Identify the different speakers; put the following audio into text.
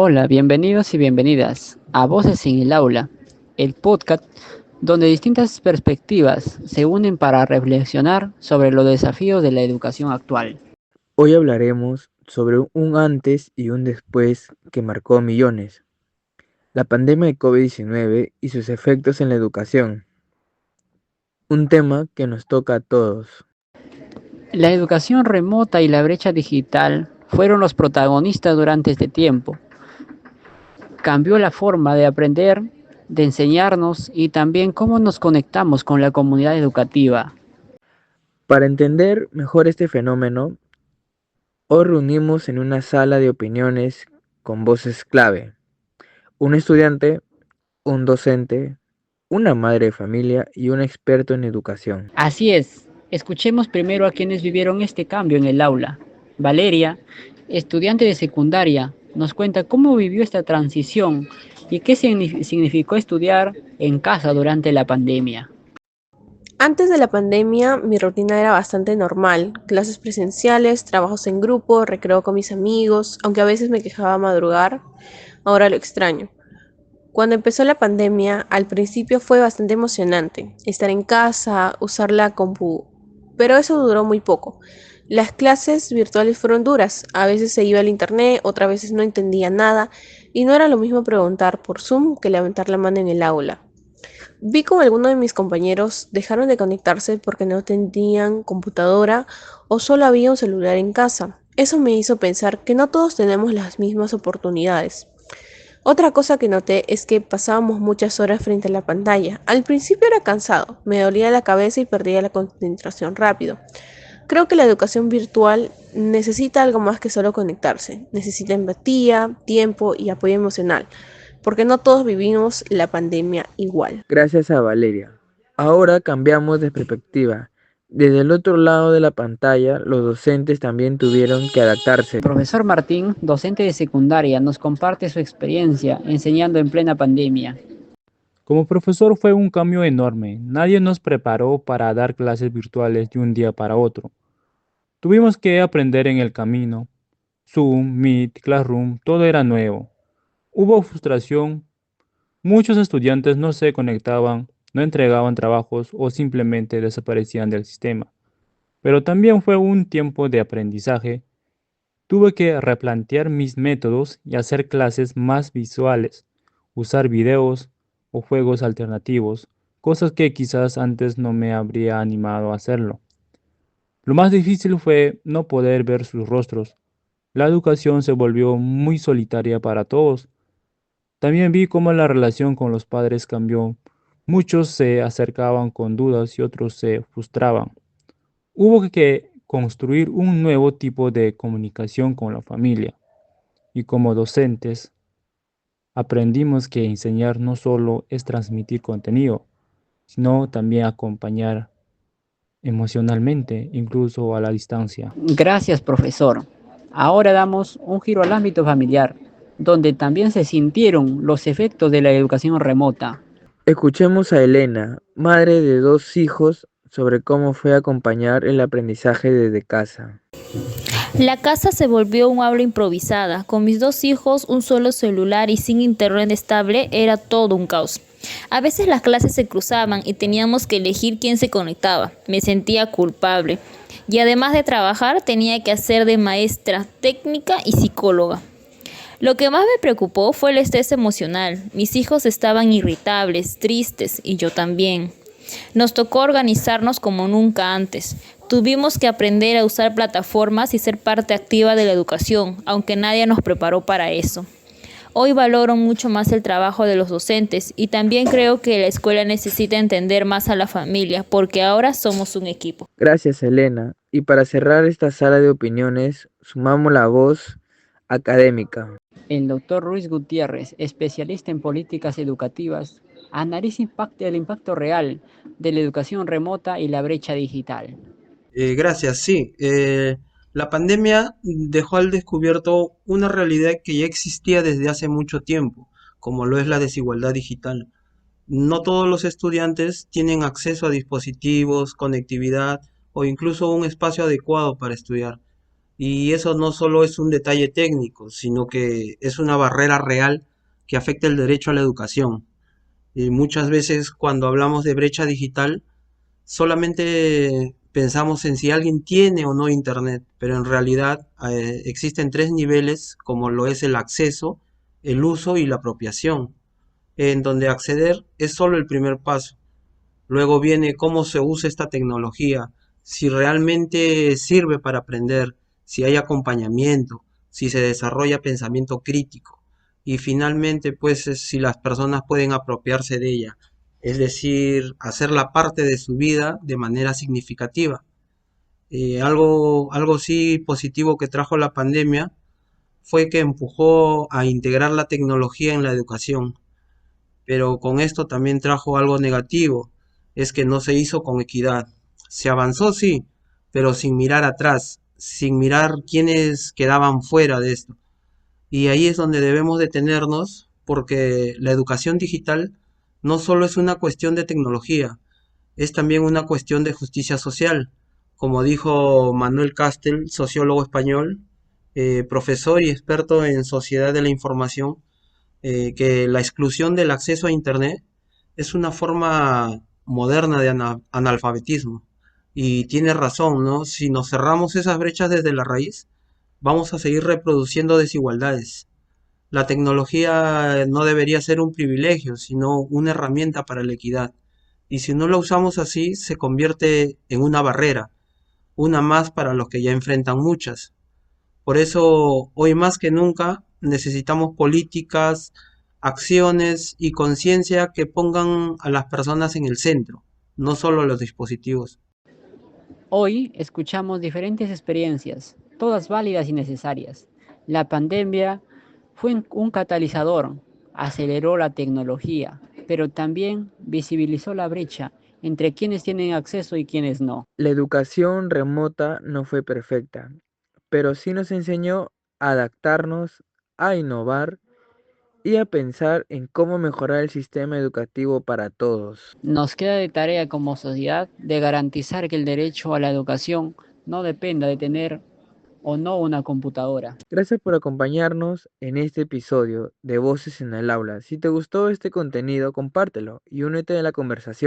Speaker 1: Hola, bienvenidos y bienvenidas a Voces en el Aula, el podcast donde distintas perspectivas se unen para reflexionar sobre los desafíos de la educación actual.
Speaker 2: Hoy hablaremos sobre un antes y un después que marcó a millones, la pandemia de COVID-19 y sus efectos en la educación, un tema que nos toca a todos.
Speaker 1: La educación remota y la brecha digital fueron los protagonistas durante este tiempo. Cambió la forma de aprender, de enseñarnos y también cómo nos conectamos con la comunidad educativa.
Speaker 2: Para entender mejor este fenómeno, hoy reunimos en una sala de opiniones con voces clave, un estudiante, un docente, una madre de familia y un experto en educación.
Speaker 1: Así es, escuchemos primero a quienes vivieron este cambio en el aula. Valeria, estudiante de secundaria, nos cuenta cómo vivió esta transición y qué significó estudiar en casa durante la pandemia.
Speaker 3: Antes de la pandemia, mi rutina era bastante normal. Clases presenciales, trabajos en grupo, recreo con mis amigos, aunque a veces me quejaba madrugar, ahora lo extraño. Cuando empezó la pandemia, al principio fue bastante emocionante. Estar en casa, usar la compu, pero eso duró muy poco. Las clases virtuales fueron duras. A veces se iba al internet, otras veces no entendía nada, y no era lo mismo preguntar por Zoom que levantar la mano en el aula. Vi como algunos de mis compañeros dejaron de conectarse porque no tenían computadora o solo había un celular en casa. Eso me hizo pensar que no todos tenemos las mismas oportunidades. Otra cosa que noté es que pasábamos muchas horas frente a la pantalla. Al principio era cansado, me dolía la cabeza y perdía la concentración rápido. Creo que la educación virtual necesita algo más que solo conectarse. Necesita empatía, tiempo y apoyo emocional, porque no todos vivimos la pandemia igual.
Speaker 2: Gracias a Valeria. Ahora cambiamos de perspectiva. Desde el otro lado de la pantalla, los docentes también tuvieron que adaptarse.
Speaker 1: El profesor Martín, docente de secundaria, nos comparte su experiencia enseñando en plena pandemia.
Speaker 4: Como profesor fue un cambio enorme. Nadie nos preparó para dar clases virtuales de un día para otro. Tuvimos que aprender en el camino. Zoom, Meet, Classroom, todo era nuevo. Hubo frustración. Muchos estudiantes no se conectaban, no entregaban trabajos o simplemente desaparecían del sistema. Pero también fue un tiempo de aprendizaje. Tuve que replantear mis métodos y hacer clases más visuales, usar videos o juegos alternativos, cosas que quizás antes no me habría animado a hacerlo. Lo más difícil fue no poder ver sus rostros. La educación se volvió muy solitaria para todos. También vi cómo la relación con los padres cambió. Muchos se acercaban con dudas y otros se frustraban. Hubo que construir un nuevo tipo de comunicación con la familia. Y como docentes, aprendimos que enseñar no solo es transmitir contenido, sino también acompañar emocionalmente, incluso a la distancia.
Speaker 1: Gracias, profesor. Ahora damos un giro al ámbito familiar, donde también se sintieron los efectos de la educación remota.
Speaker 2: Escuchemos a Elena, madre de dos hijos, sobre cómo fue acompañar el aprendizaje desde casa.
Speaker 5: La casa se volvió un aula improvisada. Con mis dos hijos, un solo celular y sin internet estable era todo un caos. A veces las clases se cruzaban y teníamos que elegir quién se conectaba. Me sentía culpable. Y además de trabajar, tenía que hacer de maestra técnica y psicóloga. Lo que más me preocupó fue el estrés emocional. Mis hijos estaban irritables, tristes y yo también. Nos tocó organizarnos como nunca antes. Tuvimos que aprender a usar plataformas y ser parte activa de la educación, aunque nadie nos preparó para eso. Hoy valoro mucho más el trabajo de los docentes y también creo que la escuela necesita entender más a la familia, porque ahora somos un equipo.
Speaker 2: Gracias, Elena. Y para cerrar esta sala de opiniones, sumamos la voz académica.
Speaker 1: El doctor Ruiz Gutiérrez, especialista en políticas educativas, analiza el impacto real de la educación remota y la brecha digital.
Speaker 6: Gracias, sí. La pandemia dejó al descubierto una realidad que ya existía desde hace mucho tiempo, como lo es la desigualdad digital. No todos los estudiantes tienen acceso a dispositivos, conectividad o incluso un espacio adecuado para estudiar. Y eso no solo es un detalle técnico, sino que es una barrera real que afecta el derecho a la educación. Y muchas veces cuando hablamos de brecha digital, solamente pensamos en si alguien tiene o no internet, pero en realidad existen tres niveles, como lo es el acceso, el uso y la apropiación, en donde acceder es solo el primer paso. Luego viene cómo se usa esta tecnología, si realmente sirve para aprender, si hay acompañamiento, si se desarrolla pensamiento crítico. Y finalmente, pues, si las personas pueden apropiarse de ella, es decir, hacerla parte de su vida de manera significativa. Algo sí positivo que trajo la pandemia fue que empujó a integrar la tecnología en la educación, pero con esto también trajo algo negativo, es que no se hizo con equidad. Se avanzó, sí, pero sin mirar atrás, sin mirar quiénes quedaban fuera de esto. Y ahí es donde debemos detenernos, porque la educación digital no solo es una cuestión de tecnología, es también una cuestión de justicia social. Como dijo Manuel Castel, sociólogo español, profesor y experto en sociedad de la información, que la exclusión del acceso a Internet es una forma moderna de analfabetismo. Y tiene razón, ¿no? Si nos cerramos esas brechas desde la raíz, vamos a seguir reproduciendo desigualdades. La tecnología no debería ser un privilegio, sino una herramienta para la equidad. Y si no la usamos así, se convierte en una barrera, una más para los que ya enfrentan muchas. Por eso, hoy más que nunca, necesitamos políticas, acciones y conciencia que pongan a las personas en el centro, no solo los dispositivos.
Speaker 1: Hoy escuchamos diferentes experiencias, todas válidas y necesarias. La pandemia fue un catalizador, aceleró la tecnología, pero también visibilizó la brecha entre quienes tienen acceso y quienes no.
Speaker 2: La educación remota no fue perfecta, pero sí nos enseñó a adaptarnos, a innovar y a pensar en cómo mejorar el sistema educativo para todos.
Speaker 1: Nos queda de tarea como sociedad de garantizar que el derecho a la educación no dependa de tener o no una computadora.
Speaker 2: Gracias por acompañarnos en este episodio de Voces en el Aula. Si te gustó este contenido, compártelo y únete a la conversación.